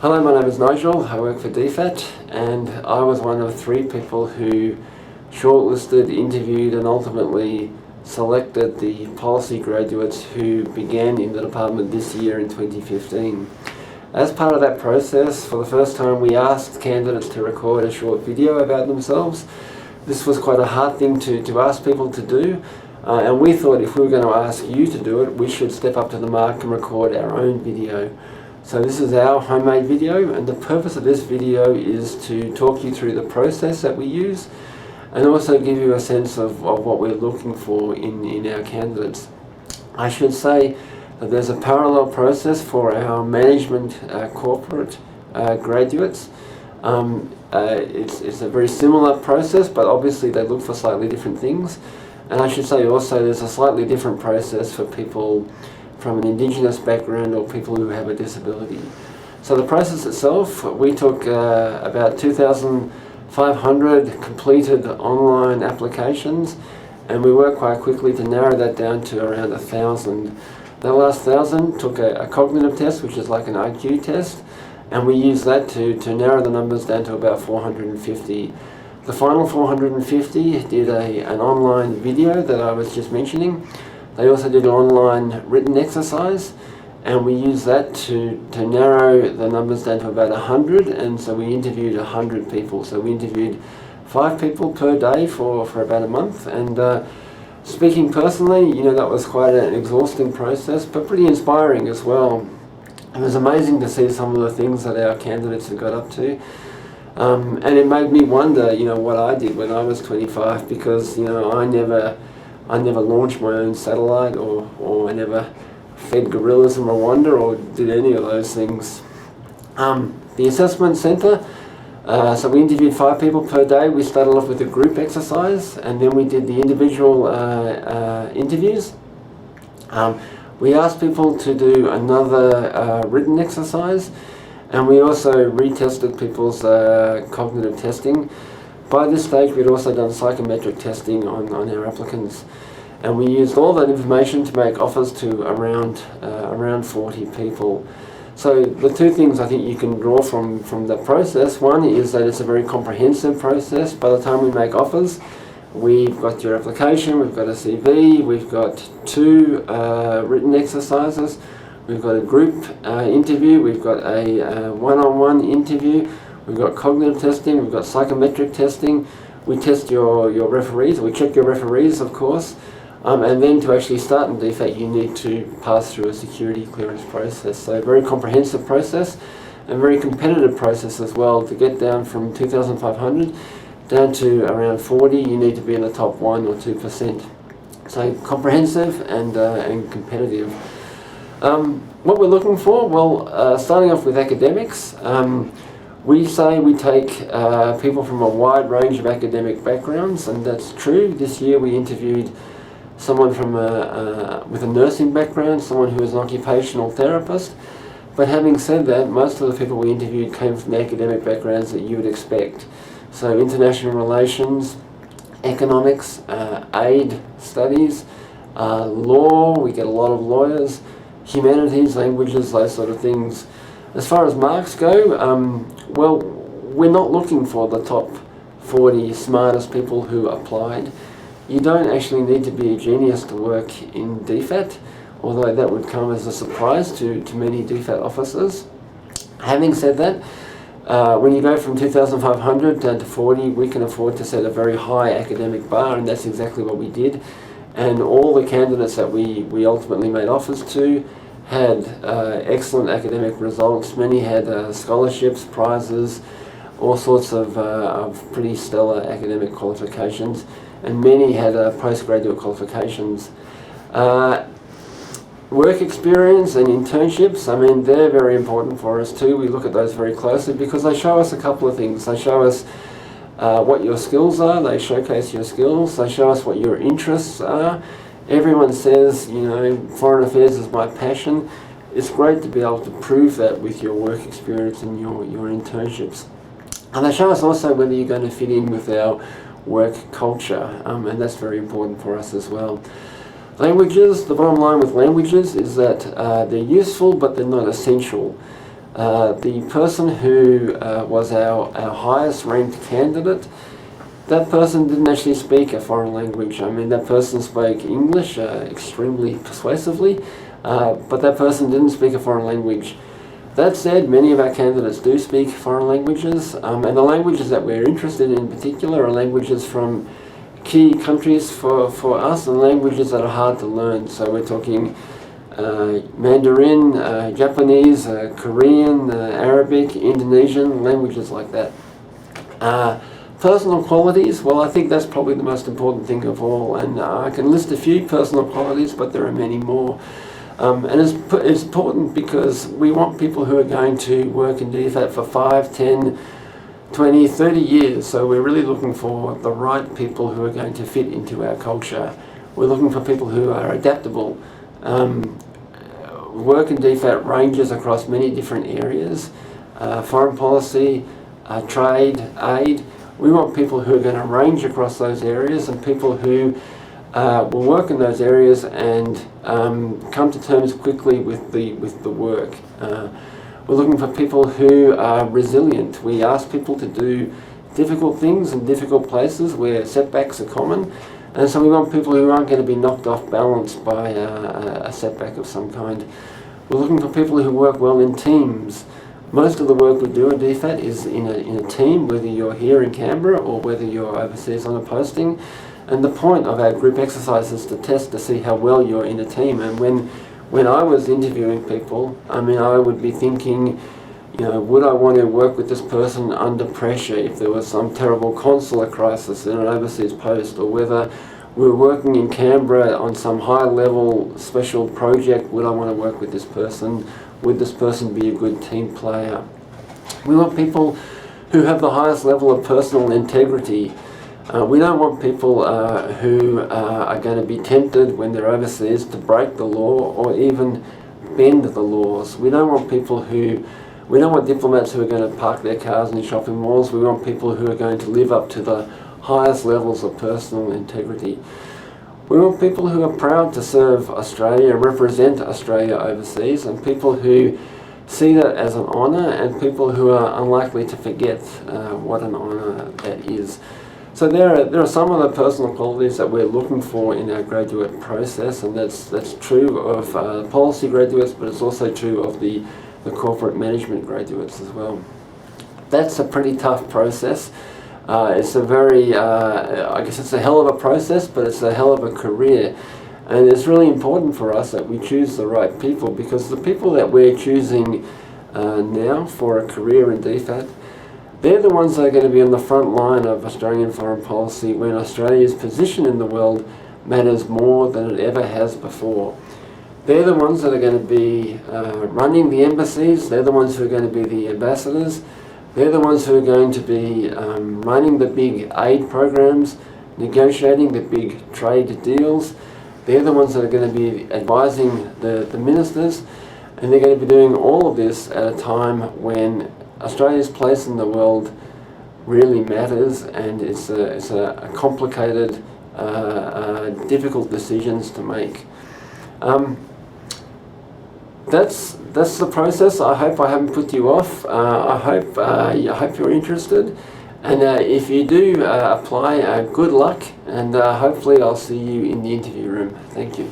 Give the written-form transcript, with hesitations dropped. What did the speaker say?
Hello, my name is Nigel. I work for DFAT, and I was one of 3 people who shortlisted, interviewed and ultimately selected the policy graduates who began in the department this year in 2015. As part of that process, for the first time we asked candidates to record a short video about themselves. This was quite a hard thing to ask people to do, and we thought if we were going to ask you to do it, we should step up to the mark and record our own video. So this is our homemade video, and the purpose of this video is to talk you through the process that we use and also give you a sense of what we're looking for in our candidates. I should say that there's a parallel process for our management corporate graduates. It's a very similar process, but obviously they look for slightly different things. And I should say also there's a slightly different process for people from an Indigenous background or people who have a disability. So the process itself, we took about 2,500 completed online applications, and we worked quite quickly to narrow that down to around 1,000. That last 1,000 took a cognitive test, which is like an IQ test, and we used that to narrow the numbers down to about 450. The final 450 did an online video that I was just mentioning. They also did an online written exercise, and we used that to narrow the numbers down to about 100, and so we interviewed 100 people. So we interviewed 5 people per day for about a month, and speaking personally, that was quite an exhausting process, but pretty inspiring as well. It was amazing to see some of the things that our candidates had got up to. And it made me wonder, what I did when I was 25, because, I never launched my own satellite, or I never fed gorillas in Rwanda or did any of those things. The assessment centre, so we interviewed 5 people per day. We started off with a group exercise, and then we did the individual interviews. We asked people to do another written exercise, and we also retested people's cognitive testing. By this stage, we'd also done psychometric testing on our applicants, and we used all that information to make offers to around 40 people. So the 2 things I think you can draw from the process, one is that it's a very comprehensive process. By the time we make offers, we've got your application, we've got a CV, we've got 2 written exercises, we've got a group interview, we've got a one-on-one interview, we've got cognitive testing, we've got psychometric testing. We test your referees, we check your referees of course, and then to actually start in DFAT you need to pass through a security clearance process. So a very comprehensive process and very competitive process as well. To get down from 2,500 down to around 40, you need to be in the top 1 or 2%. So comprehensive and competitive. What we're looking for, well, starting off with academics, we say we take people from a wide range of academic backgrounds, and that's true. This year we interviewed someone from with a nursing background, someone who is an occupational therapist. But having said that, most of the people we interviewed came from the academic backgrounds that you would expect. So international relations, economics, aid studies, law, we get a lot of lawyers, humanities, languages, those sort of things. As far as marks go, well, we're not looking for the top 40 smartest people who applied. You don't actually need to be a genius to work in DFAT, although that would come as a surprise to many DFAT officers. Having said that, when you go from 2,500 down to 40, we can afford to set a very high academic bar, and that's exactly what we did. And all the candidates that we ultimately made offers to had excellent academic results. Many had scholarships, prizes, all sorts of pretty stellar academic qualifications, and many had postgraduate qualifications. Work experience and internships, I mean, they're very important for us too. We look at those very closely because they show us a couple of things. They show us what your skills are, they showcase your skills, they show us what your interests are. Everyone says, foreign affairs is my passion. It's great to be able to prove that with your work experience and your internships. And they show us also whether you're going to fit in with our work culture, and that's very important for us as well. Languages, the bottom line with languages is that they're useful but they're not essential. The person who was our highest ranked candidate, that person didn't actually speak a foreign language. I mean, that person spoke English extremely persuasively, but that person didn't speak a foreign language. That said, many of our candidates do speak foreign languages, and the languages that we're interested in particular are languages from key countries for us, and languages that are hard to learn. So we're talking Mandarin, Japanese, Korean, Arabic, Indonesian, languages like that. Personal qualities, well, I think that's probably the most important thing of all, and I can list a few personal qualities, but there are many more. And it's important because we want people who are going to work in DFAT for 5, 10, 20, 30 years. So we're really looking for the right people who are going to fit into our culture. We're looking for people who are adaptable. Work in DFAT ranges across many different areas. Foreign policy, trade, aid. We want people who are going to range across those areas, and people who will work in those areas and come to terms quickly with the work. We're looking for people who are resilient. We ask people to do difficult things in difficult places where setbacks are common, and so we want people who aren't going to be knocked off balance by a setback of some kind. We're looking for people who work well in teams. Most of the work we do at DFAT is in a team, whether you're here in Canberra or whether you're overseas on a posting. And the point of our group exercise is to test to see how well you're in a team. And when I was interviewing people, I mean, I would be thinking, you know, would I want to work with this person under pressure if there was some terrible consular crisis in an overseas post, or whether we were working in Canberra on some high-level special project, would I want to work with this person? Would this person be a good team player? We want people who have the highest level of personal integrity. We don't want people who are going to be tempted when they're overseas to break the law or even bend the laws. We don't want diplomats who are going to park their cars in shopping malls. We want people who are going to live up to the highest levels of personal integrity. We want people who are proud to serve Australia and represent Australia overseas, and people who see that as an honour, and people who are unlikely to forget what an honour that is. So there are some of the personal qualities that we're looking for in our graduate process, and that's true of policy graduates, but it's also true of the corporate management graduates as well. That's a pretty tough process. It's a very, I guess it's a hell of a process, but it's a hell of a career. And it's really important for us that we choose the right people, because the people that we're choosing now for a career in DFAT, they're the ones that are going to be on the front line of Australian foreign policy when Australia's position in the world matters more than it ever has before. They're the ones that are going to be running the embassies. They're the ones who are going to be the ambassadors. They're the ones who are going to be running the big aid programs, negotiating the big trade deals. They're the ones that are going to be advising the ministers, and they're going to be doing all of this at a time when Australia's place in the world really matters, and it's a complicated, difficult decisions to make. That's the process. I hope I haven't put you off. I hope you're interested, and if you do apply, good luck, and hopefully I'll see you in the interview room. Thank you.